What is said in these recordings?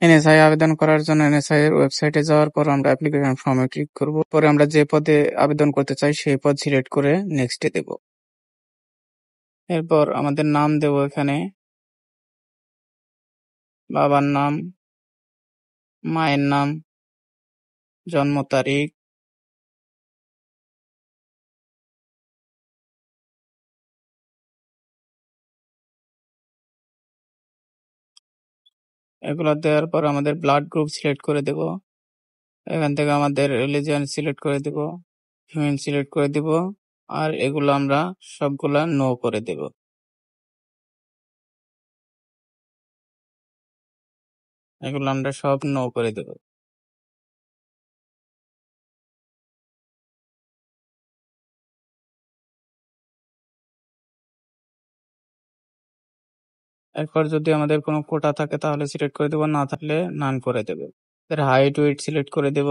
NSI আবেদন করার জন্য এনএসআই এর ওয়েবসাইটে যাওয়ার পর আমরা অ্যাপ্লিকেশন ফর্মে ক্লিক করব। পরে আমরা যে পদে আবেদন করতে চাই সেই পদ সিলেক্ট করে নেক্সটে দেব। এরপর আমাদের নাম দেব এখানে, বাবার নাম, মায়ের নাম, জন্ম তারিখ, এগুলো দেওয়ার পর আমাদের ব্লাড গ্রুপ সিলেক্ট করে দেব। এখান থেকে আমাদের রিলিজিয়ন সিলেক্ট করে দেব, ফিমেল সিলেক্ট করে দেব, আর এগুলো আমরা সবগুলা নো করে দেব। এগুলো আমরা সব নো করে দেব। এরপর যদি আমাদের কোনো কোটা থাকে তাহলে সিলেক্ট করে দেব, না থাকলে নান করে দেব। হাইট ওয়েট সিলেক্ট করে দেব।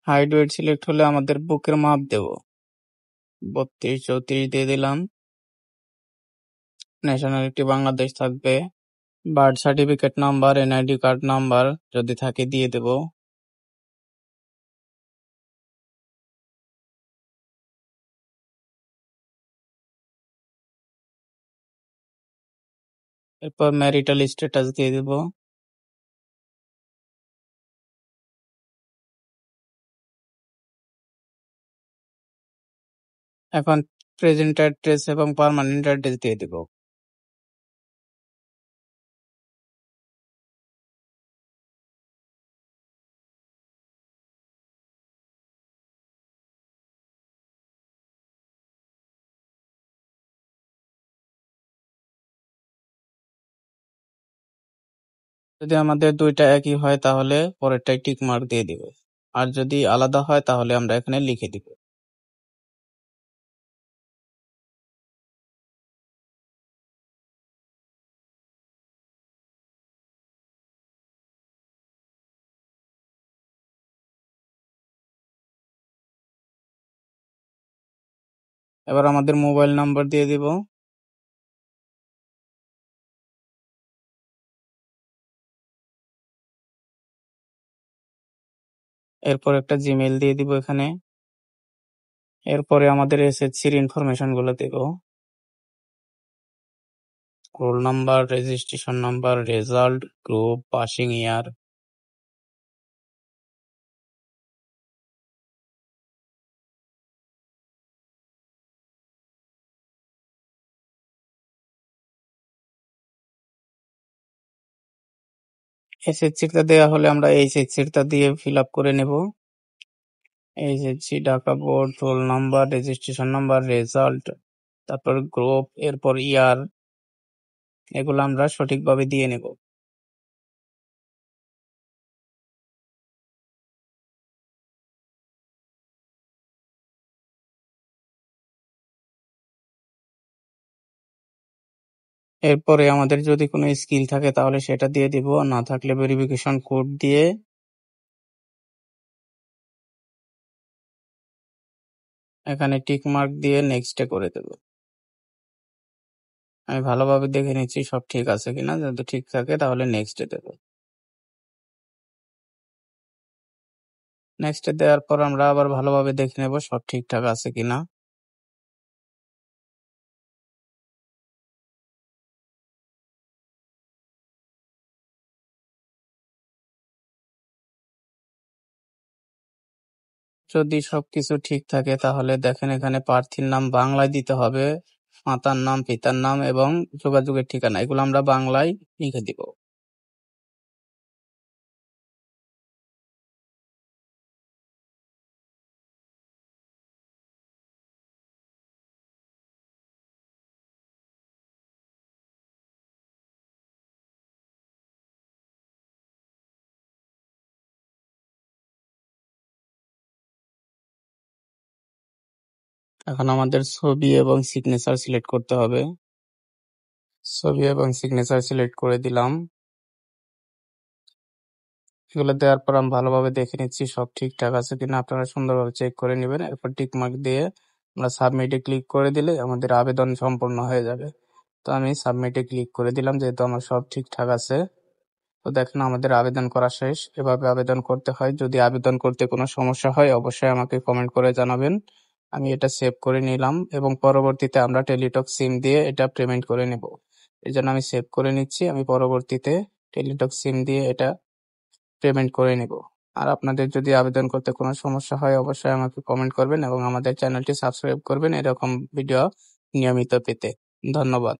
হাইট ওয়েট সিলেক্ট হলে আমাদের বুকের মাপ দেব, 32-34 দিয়ে দিলাম। ন্যাশনালিটি বাংলাদেশ থাকবে। Birth certificate number, NID card number যদি থাকে দিয়ে দেব। এরপর ম্যারিটাল স্ট্যাটাস দিয়ে দেব। এখন প্রেজেন্ট অ্যাড্রেস এবং পার্মানেন্ট অ্যাড্রেস দিয়ে দেব। যদি আমাদের দুইটা একই হয় তাহলে পরেরটায় টিক মার্ক দিয়ে দিব, আর যদি আলাদা হয় তাহলে আমরা এখানে লিখে দিব। এবার আমাদের মোবাইল নাম্বার দিয়ে দিব। এরপর একটা জিমেইল দিয়ে দিব এখানে। এরপরে আমাদের এসএসসির ইনফরমেশন গুলো দেব, roll number, registration number, result, group, passing year. এসএসসিটা দেওয়া হলে আমরা এইচএসসিটা দিয়ে ফিল আপ করে নেব। HSC, Dhaka board, roll number, registration number, result, তারপর গ্রুপ, এরপর ইয়ার, এগুলো আমরা সঠিকভাবে দিয়ে নেব। এরপরে আমাদের যদি কোনো স্কিল থাকে তাহলে সেটা দিয়ে দিব, না থাকলে ভেরিফিকেশন কোড দিয়ে এখানে টিক মার্ক দিয়ে নেক্সটে করে দেব। আমি ভালোভাবে দেখে নিচ্ছি সব ঠিক আছে কিনা, যদি ঠিক থাকে তাহলে নেক্সটে দেব। নেক্সটে দেওয়ার পর আমরা আবার ভালোভাবে দেখে নেব সব ঠিকঠাক আছে কিনা। যদি সবকিছু ঠিক থাকে তাহলে দেখেন এখানে প্রার্থীর নাম বাংলায় দিতে হবে, মাতার নাম, পিতার নাম এবং যোগাযোগের ঠিকানা, এগুলো আমরা বাংলায় লিখে দিব। এখন আমাদের ছবি এবং সিগনেচার সিলেক্ট করতে হবে। ছবি এবং সিগনেচার সিলেক্ট করে দিলাম। এগুলো দেওয়ার পর আমি ভালোভাবে দেখে নিচ্ছি সব ঠিকঠাক আছে কিনা। আপনারা সুন্দরভাবে চেক করে নেবেন। এরপর টিক মার্ক দিয়ে আমরা সাবমিটে ক্লিক করে দিলে আমাদের আবেদন সম্পূর্ণ হয়ে যাবে। তো আমি সাবমিটে ক্লিক করে দিলাম যেহেতু আমার সব ঠিকঠাক আছে। তো দেখেন আমাদের আবেদন করা শেষ। এভাবে আবেদন করতে হয়। যদি আবেদন করতে কোনো সমস্যা হয় অবশ্যই আমাকে কমেন্ট করে জানাবেন। আমি এটা সেভ করে নিলাম এবং পরবর্তীতে আমরা টেলিটক সিম দিয়ে এটা পেমেন্ট করে নেব। এই জন্য আমি সেভ করে নিচ্ছি। আমি পরবর্তীতে টেলিটক সিম দিয়ে এটা পেমেন্ট করে নেব। আর আপনাদের যদি আবেদন করতে কোনো সমস্যা হয় অবশ্যই আমাকে কমেন্ট করবেন এবং আমাদের চ্যানেলটি সাবস্ক্রাইব করবেন এরকম ভিডিও নিয়মিত পেতে। ধন্যবাদ।